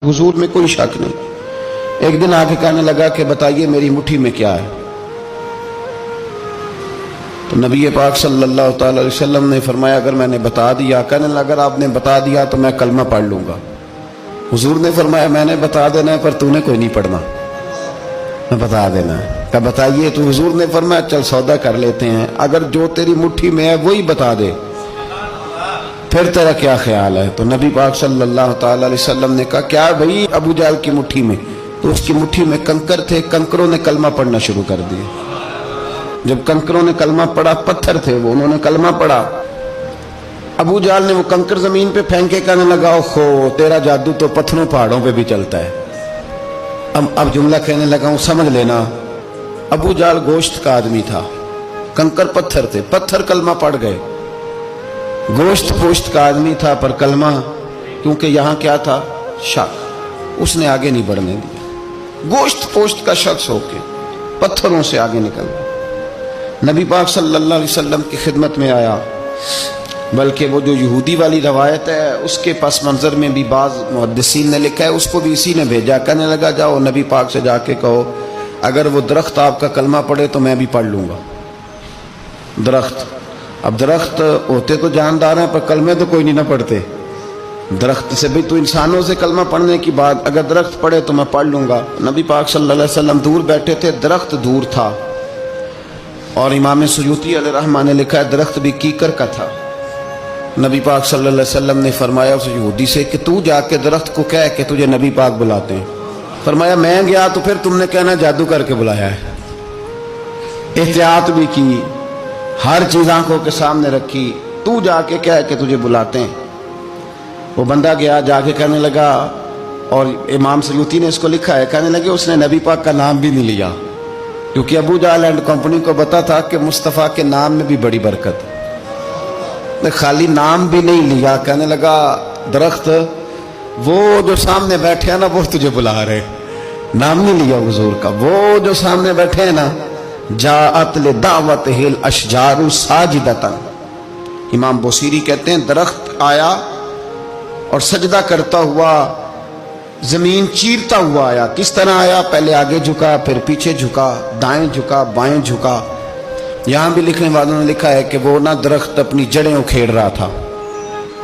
हुजूर में कोई शक नहीं। एक दिन आके कहने लगा कि बताइए मेरी मुट्ठी में क्या है। तो नबी पाक सल्लल्लाहु अलैहि वसल्लम ने फरमाया अगर मैंने बता दिया, कहने लगा अगर आपने बता दिया तो मैं कलमा पढ़ लूंगा। हुजूर ने फरमाया मैंने बता देना है पर तूने कोई नहीं पढ़ना, मैं बता देना है। क्या बताइए? तो हुजूर ने फरमाया चल सौदा कर लेते हैं, अगर जो तेरी मुट्ठी में है वही बता दे फिर तेरा क्या ख्याल है। तो नबी पाक सल्लल्लाहु अलैहि वसल्लम ने कहा क्या भाई अबू जहल की मुट्ठी में? तो उसकी मुट्ठी में कंकर थे, कंकरों ने कलमा पढ़ना शुरू कर दिया। जब कंकरों ने कलमा पढ़ा, पत्थर थे वो, उन्होंने कलमा पढ़ा। अबू जहल ने वो कंकर जमीन पे फेंके, कहने लगा ओहो तेरा जादू तो पत्थरों पहाड़ों पे भी चलता है। अब जुमला कहने लगा हूं समझ लेना। अबू जहल गोश्त का आदमी था, कंकर पत्थर थे, पत्थर कलमा पढ़ गए। गोश्त पोश्त का आदमी था पर कलमा, क्योंकि यहां क्या था शक, उसने आगे नहीं बढ़ने दिया। गोश्त पोश्त का शख्स होके पत्थरों से आगे निकल गया। नबी पाक सल्लल्लाहु अलैहि वसल्लम की खिदमत में आया, बल्कि वो जो यहूदी वाली रवायत है उसके पस मंजर में भी बाज मुहद्दिसीन ने लिखा है, उसको भी इसी ने भेजा। कहने लगा जाओ नबी पाक से जाके कहो अगर वो दरख्त आपका कलमा पढ़े तो मैं भी पढ़ लूंगा। दरख्त, अब दरख्त होते तो जानदार हैं पर कलमे तो कोई नहीं ना पढ़ते। दरख्त से भी तो इंसानों से कलमा पढ़ने की बात, अगर दरख्त पढ़े तो मैं पढ़ लूंगा। नबी पाक सल्लल्लाहु अलैहि वसल्लम दूर बैठे थे, दरख्त दूर था, और इमाम सुयूती अलैहिर्रहमा ने लिखा है दरख्त भी कीकर का था। नबी पाक सल्लल्लाहु अलैहि वसल्लम ने फरमाया उस यहूदी से कि तू जाके दरख्त को कह कि तुझे नबी पाक बुलाते हैं। फरमाया मैं गया तो फिर तुमने कहना जादू करके बुलाया है। एहतियात भी की, हर चीज आंखों के सामने रखी, तू जाके कह के तुझे बुलाते हैं। वो बंदा गया, जाके कहने लगा, और इमाम सयूती ने इसको लिखा है, कहने लगे उसने नबी पाक का नाम भी नहीं लिया, क्योंकि अबू जहल एंड कंपनी को पता था कि मुस्तफ़ा के नाम में भी बड़ी बरकत है। खाली नाम भी नहीं लिया, कहने लगा दरख्त वो जो सामने बैठे हैं ना वो तुझे बुला रहे, नाम नहीं लिया हुजूर का। वो जो सामने बैठे हैं ना, जाअत ले दावत हिल अशजारु साजिदतन। इमाम बोसीरी कहते हैं दरख्त आया और सजदा करता हुआ, जमीन चीरता हुआ आया। किस तरह आया? पहले आगे झुका, फिर पीछे झुका, दाएं झुका, बाएं झुका। यहां भी लिखने वालों ने लिखा है कि वो ना दरख्त अपनी जड़ें उखेड़ रहा था।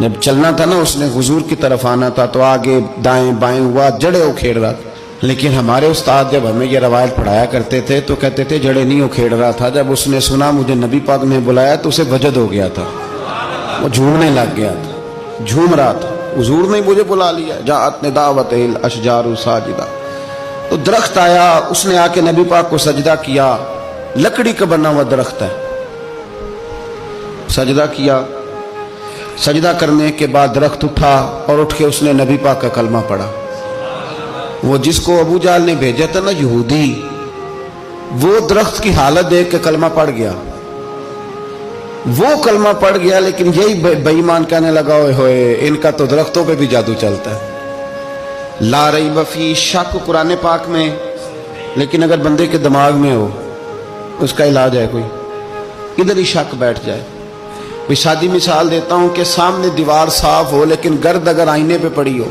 जब चलना था ना उसने हुजूर की तरफ आना था तो आगे दाएं बाएं हुआ, जड़ें उखेड़ रहा था। लेकिन हमारे उस्ताद जब हमें ये रवायत पढ़ाया करते थे तो कहते थे जड़ें नहीं उखेड़ रहा था। जब उसने सुना मुझे नबी पाक ने बुलाया तो उसे वजद हो गया था, वो झूमने लग गया था, झूम रहा था, हुजूर ने मुझे बुला लिया। जाअत ने दावत हिल अशजारु साजिदा। तो दरख्त आया, उसने आके नबी पाक को सजदा किया। लकड़ी का बना हुआ दरख्त है, सजदा किया। सजदा करने के बाद दरख्त उठा और उठ के उसने नबी पाक का कलमा पढ़ा। वो जिसको अबू जहल ने भेजा था ना यहूदी, वो दरख्त की हालत देख के कलमा पढ़ गया। वो कलमा पढ़ गया, लेकिन यही बेईमान कहने लगा ओए होए इनका तो दरख्तों पे भी जादू चलता है। ला रईब फी, शक कुरान पाक में, लेकिन अगर बंदे के दिमाग में हो उसका इलाज है कोई, इधर ही शक बैठ जाए। भाई सादी मिसाल देता हूं कि सामने दीवार साफ हो लेकिन गर्द अगर आईने पे पड़ी हो,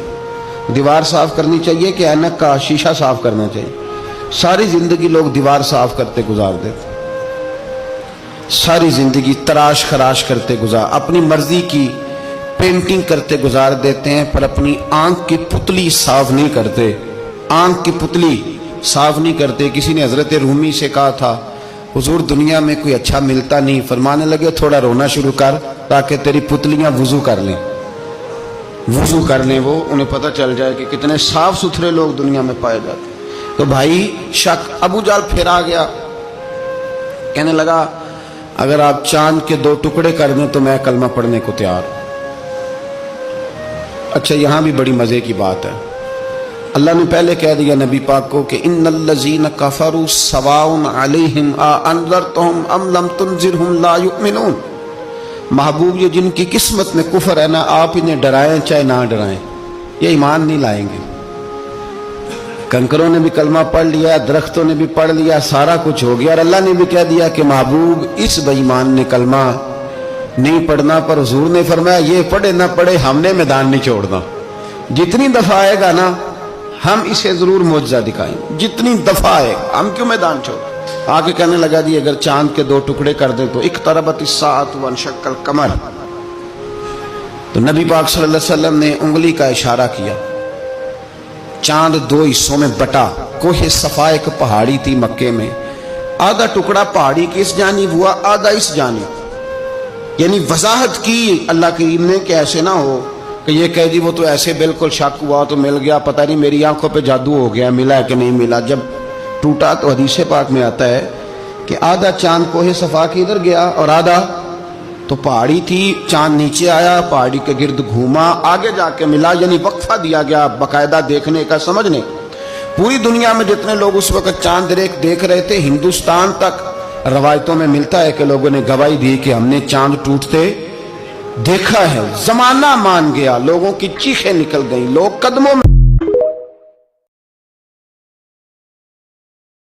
दीवार साफ करनी चाहिए कि ऐनक का शीशा साफ करना चाहिए? सारी जिंदगी लोग दीवार साफ करते गुजार देते, सारी जिंदगी तराश खराश करते गुजार, अपनी मर्जी की पेंटिंग करते गुजार देते हैं, पर अपनी आंख की पुतली साफ नहीं करते। आंख की पुतली साफ नहीं करते। किसी ने हजरत रूमी से कहा था हुजूर दुनिया में कोई अच्छा मिलता नहीं, फरमाने लगे थोड़ा रोना शुरू कर ताकि तेरी पुतलियां वुजू कर लें, वुजू कर लें। वो उन्हें पता चल जाए कि कितने साफ सुथरे लोग दुनिया में पाए जाते। तो भाई शक, अबू जहल फिर आ गया, कहने लगा अगर आप चांद के 2 टुकड़े कर दें तो मैं कलमा पढ़ने को तैयार। अच्छा यहां भी बड़ी मजे की बात है, अल्लाह ने पहले कह दिया नबी पाक को कि इन्नल्लज़ीना कफरू सवाउन अलैहिम आ अनज़रतहुम अम लम तुनज़िरहुम ला युमिनून। महबूब ये जिनकी किस्मत में कुफर है ना, आप इन्हें डराएं चाहे ना डराएं, ये ईमान नहीं लाएंगे। कंकरों ने भी कलमा पढ़ लिया, दरख्तों ने भी पढ़ लिया, सारा कुछ हो गया, और अल्लाह ने भी कह दिया कि महबूब इस बेईमान ने कलमा नहीं पढ़ना। पर हुजूर ने फरमाया ये पढ़े ना पढ़े हमने मैदान नहीं छोड़ना। जितनी दफा आएगा ना ہم اسے ضرور معجزہ دکھائیں, جتنی دفعہ ہے. ہم کیوں میدان چھوڑ. آگے کہنے لگا جی اگر چاند کے 2 ٹکڑے کر دیں تو اقتربت الساعۃ وانشق القمر. تو نبی پاک صلی اللہ علیہ وسلم نے انگلی کا اشارہ کیا, چاند 2 حصوں میں بٹا. کوہ صفا ایک پہاڑی تھی مکے میں, آدھا ٹکڑا پہاڑی کی اس جانب ہوا, آدھا اس جانب. یعنی وضاحت کی اللہ کریم نے کہ ایسے نہ ہو کہ یہ کہہ دی وہ تو ایسے بالکل شک ہوا تو مل گیا, پتہ نہیں میری آنکھوں پہ جادو ہو گیا, ملا ہے کہ نہیں ملا. جب ٹوٹا تو حدیث پاک میں آتا ہے کہ آدھا چاند کوہ صفا کی ادھر گیا اور آدھا تو پہاڑی تھی, چاند نیچے آیا, پہاڑی کے گرد گھوما, آگے جا کے ملا. یعنی وقفہ دیا گیا باقاعدہ دیکھنے کا, سمجھنے. پوری دنیا میں جتنے لوگ اس وقت چاند دیکھ رہے تھے, ہندوستان تک روایتوں میں ملتا ہے کہ لوگوں نے گواہی دی کہ ہم نے چاند ٹوٹتے دیکھا ہے. زمانہ مان گیا, لوگوں کی چیخیں نکل گئیں, لوگ قدموں میں